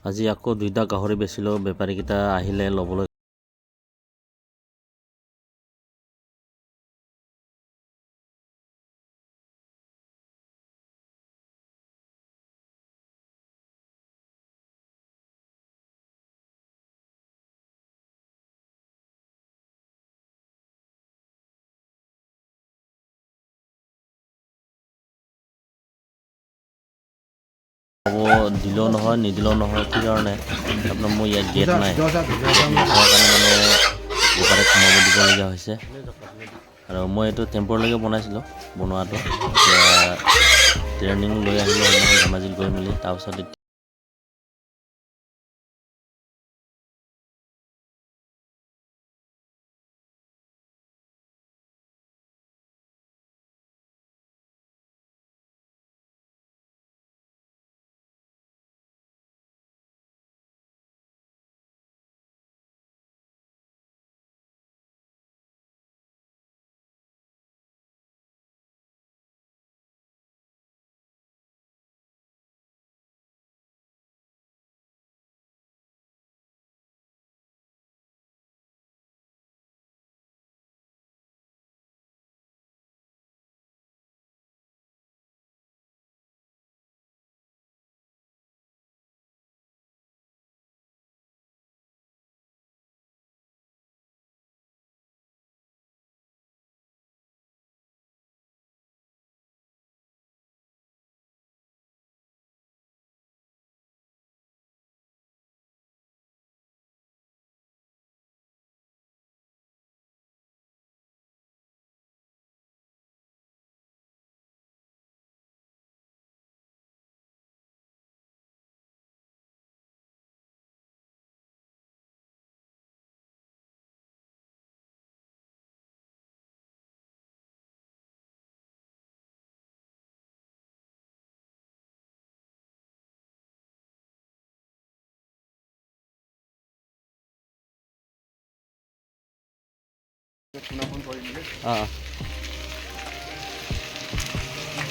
আজি আকৌ দুইটা গাহৰি বেচিলোঁ বেপাৰীকেইটা আহিলে ল'বলৈ দিলেও নহয় নিদিলেও নহয় কি কাৰণে আপোনাৰ মোৰ ইয়াত গেট নাই কাৰণে মানে বেপাৰীক সোমাব দিবলগীয়া হৈছে আৰু মই এইটো টেম্পৰলৈকে বনাইছিলোঁ বনোৱাটো এতিয়া ট্ৰেইনিং লৈ আহিলোঁ সেইদিনাখন ধেমাজিত গৈ মেলি তাৰপিছত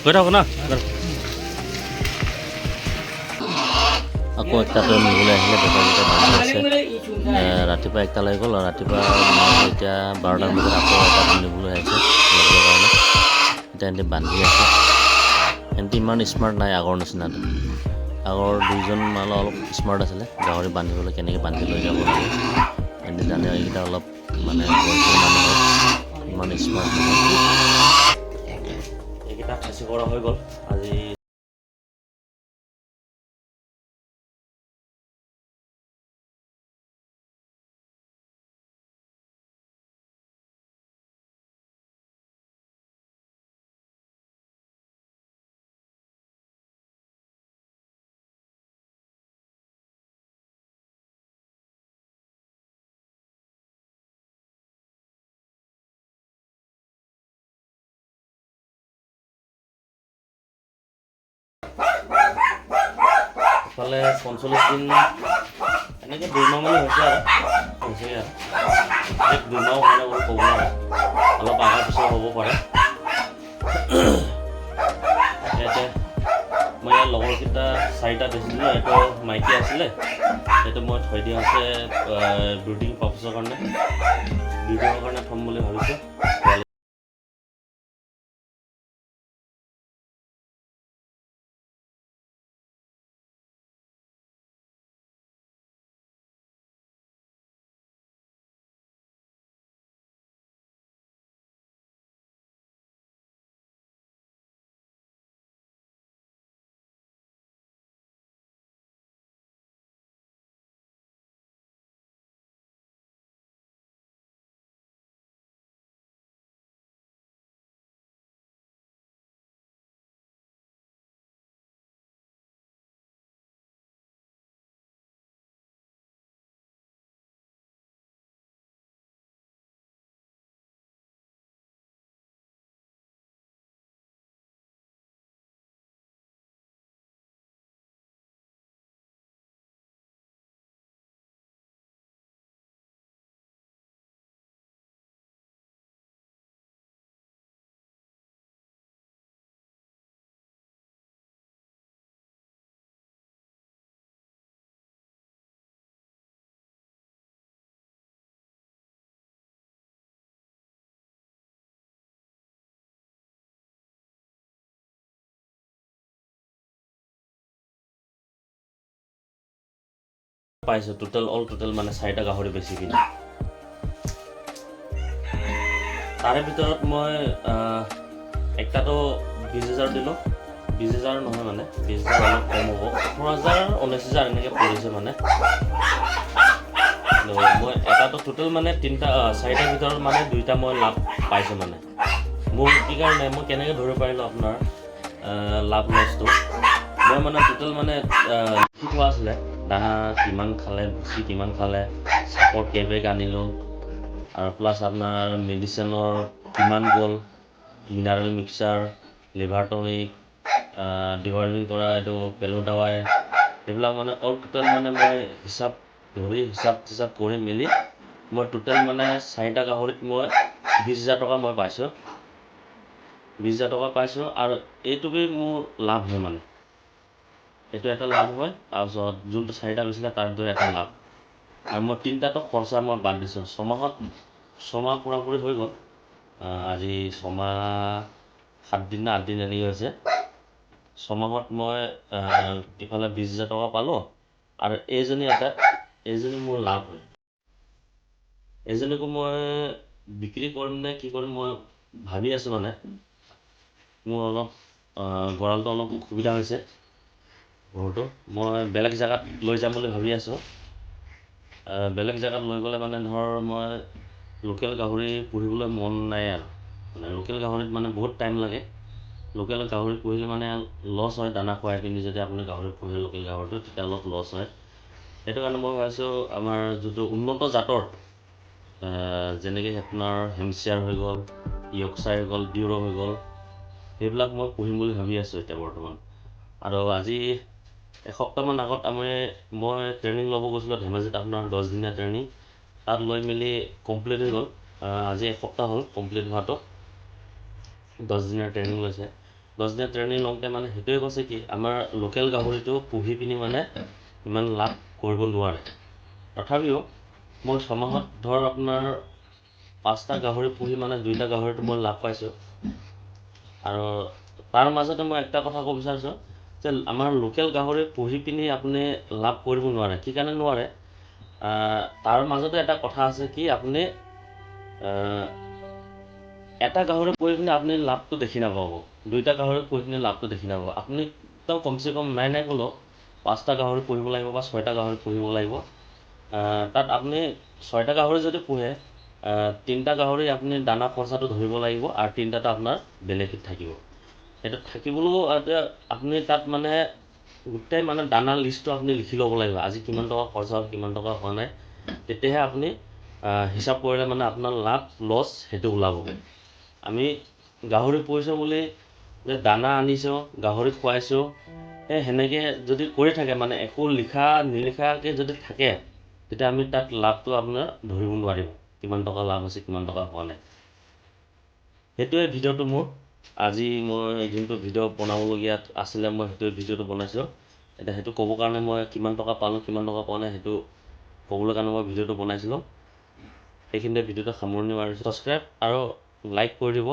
গৈ থাকোঁ না আকৌ একটাতে নিবলৈ আহিলে বেপাৰীকেইটা বান্ধি আছে ৰাতিপুৱা একটা লাগি গ'ল আৰু ৰাতিপুৱা এতিয়া 12টাৰ বজাত আকৌ এটা নিবলৈ আহিছে ল'বলৈ কাৰণে এতিয়া এহেঁতি বান্ধি আছে এহেঁতি ইমান স্মাৰ্ট নাই আগৰ নিচিনাটো আগৰ দুইজন মানে অলপ স্মাৰ্ট আছিলে গাহৰি বান্ধিবলৈ কেনেকৈ বান্ধি লৈ যাব লাগে এহেঁতি জানে এইকেইটা অলপ মানে বয়সীয়া মানুহ ইমান স্মাৰ্ট নহয় এইকেইটা খাচী কৰা হৈ গ'ল আজি ইফালে 45 দিন এনেকৈ 2 মাহ মানে হৈছে আৰু 2 মাহ হোৱা নাই বুলি ক'ব নোৱাৰে অলপ আগৰ পিছত হ'ব পাৰে ইয়াতে মই ইয়াৰ লগৰকেইটা 4টা বেচিছিলোঁ এইটো মাইকী আছিলে এইটো মই থৈ দিয়া আছে ব্ৰিডিং পাৰ্পছৰ কাৰণে ব্ৰিডিঙৰ কাৰণে থ'ম বুলি ভাবিছোঁ পাইছোঁ টোটেল মানে 4টা গাহৰি বেছি কিনি। তাৰে ভিতৰত মই একটাতো 20,000 দিলোঁ, 20,000 নহয় মানে 20,000 অলপ কম হ'ব, 18,000 19,000 এনেকৈ পৰিছে মানে। মই এটাতো টোটেল মানে 4টাৰ ভিতৰত মানে 2টা মই লাভ পাইছোঁ মানে। মোৰ কি কাৰণে মই কেনেকৈ ধৰিব পাৰিলোঁ আপোনাৰ লাভ লছটো, মই মানে টোটেল মানে লিখি থোৱা আছিলে দানা কিমান খালে, ভুচি কিমান খালে, চাপৰ কেইবেগ আনিলোঁ, আৰু প্লাছ আপোনাৰ মেডিচিনৰ কিমান গ'ল, মিনাৰেল মিক্সাৰ, লিভাৰ টনিক, ডিৱাৰ্মিং কৰা এইটো পেলু দাৱাই, এইবিলাক মানে অল টোটেল মানে মই হিচাপ কৰি মেলি মই টোটেল মানে 4টা গাহৰিত মই 20,000 টকা মই পাইছোঁ, 20,000 টকা পাইছোঁ। আৰু এইটোকেই মোৰ লাভ হয় মানে, এইটো এটা লাভ হয়। তাৰপিছত যোনটো 4টা গৈছিলে তাৰটো এটা লাভ, আৰু মই 3টাতো খৰচা মই বাদ দিছোঁ। ছমাহ পুৰাপুৰি হৈ গ'ল, আজি 6 মাহ 7 দিন না 8 দিন এনেকৈ হৈছে। 6 মাহত মই ইফালে 20,000 টকা পালোঁ, আৰু এইজনী মোৰ লাভ হয়। এইজনীকো মই বিক্ৰী কৰিম নে কি কৰিম মই ভাবি আছোঁ মানে। মোৰ অলপ গঁৰালটো অলপ অসুবিধা হৈছে ঘৰটো, মই বেলেগ জেগাত লৈ যাম বুলি ভাবি আছোঁ। বেলেগ জেগাত লৈ গ'লে মানে ধৰ মই লোকেল গাহৰি পুহিবলৈ মন নাই আৰু, মানে লোকেল গাহৰিত মানে বহুত টাইম লাগে। লোকেল গাহৰি পুহিলে মানে লছ হয়, দানা খুৱাই পিনি যদি আপুনি গাহৰি পুহে লোকেল গাহৰিটো তেতিয়া অলপ লছ হয়। সেইটো কাৰণে মই ভাবিছোঁ আমাৰ যোনটো উন্নত জাতৰ, যেনেকৈ আপোনাৰ হেমচিয়াৰ হৈ গ'ল, ইয়কচাৰ হৈ গ'ল, ডিউৰ হৈ গ'ল, সেইবিলাক মই পুহিম বুলি ভাবি আছোঁ এতিয়া বৰ্তমান। আৰু আজি এসপ্তাহমান আগত মই ট্ৰেইনিং ল'ব গৈছিলোঁ ধেমাজিত, আপোনাৰ 10 দিনীয়া ট্ৰেইনিং, তাত লৈ মেলি কমপ্লিট হৈ গ'ল। আজি এসপ্তাহ হ'ল কমপ্লিট হোৱাটো, 10 দিনীয়া ট্ৰেইনিং লৈছে। 10 দিনীয়া ট্ৰেইনিং লওঁতে মানে সেইটোৱে কৈছে কি আমাৰ লোকেল গাহৰিটো পুহি পিনি মানে ইমান লাভ কৰিব নোৱাৰে। তথাপিও মই 6 মাহত ধৰ আপোনাৰ 5টা গাহৰি পুহি মানে 2টা গাহৰিটো মই লাভ পাইছোঁ। আৰু তাৰ মাজতে মই একটা কথা ক'ব বিচাৰিছোঁ যে আমাৰ লোকেল গাহৰি পুহি পিনি আপুনি লাভ কৰিব নোৱাৰে। কি কাৰণে নোৱাৰে, তাৰ মাজতে এটা কথা আছে কি আপুনি এটা গাহৰি পুহি পিনি আপুনি লাভটো দেখি নাপাব, 2টা গাহৰি পুহি পিনি লাভটো দেখি নাপাব। আপুনি একদম কমচে কম নাই ক'লেও 5টা গাহৰি পুহিব লাগিব বা 6টা গাহৰি পুহিব লাগিব। তাত আপুনি 6টা গাহৰি যদি পুহে, 3টা গাহৰি আপুনি দানা খৰচাটো ধৰিব লাগিব, আৰু 3টাটো আপোনাৰ বেলেগত থাকিব। সেইটো থাকিবলৈও আপুনি তাত মানে গোটেই মানে দানা লিষ্টটো আপুনি লিখি ল'ব লাগিব, আজি কিমান টকা খৰচা হ'ল, কিমান টকা হোৱা নাই, তেতিয়াহে আপুনি হিচাপ কৰিলে মানে আপোনাৰ লাভ লছ সেইটো ওলাবগৈ। আমি গাহৰি পুহিছোঁ বুলি যে দানা আনিছোঁ, গাহৰি খুৱাইছোঁ, সেনেকৈ যদি কৰি থাকে মানে একো নিলিখাকৈ যদি থাকে, তেতিয়া আমি তাত লাভটো আপোনাৰ ধৰিব নোৱাৰিম, কিমান টকা লাভ হৈছে কিমান টকা হোৱা নাই। সেইটোৱে ভিডিঅ'টো মোৰ আজি, মই যোনটো ভিডিঅ' বনাবলগীয়া আছিলে মই সেইটোৱে ভিডিঅ'টো বনাইছোঁ। এতিয়া সেইটো ক'বৰ কাৰণে মই কিমান টকা পালোঁ কিমান টকা পোৱা নাই সেইটো ক'বলৈ কাৰণে মই ভিডিঅ'টো বনাইছিলোঁ। সেইখিনিতে ভিডিঅ'টো সামৰণি মাৰিছোঁ। ছাবস্ক্ৰাইব আৰু লাইক কৰি দিব।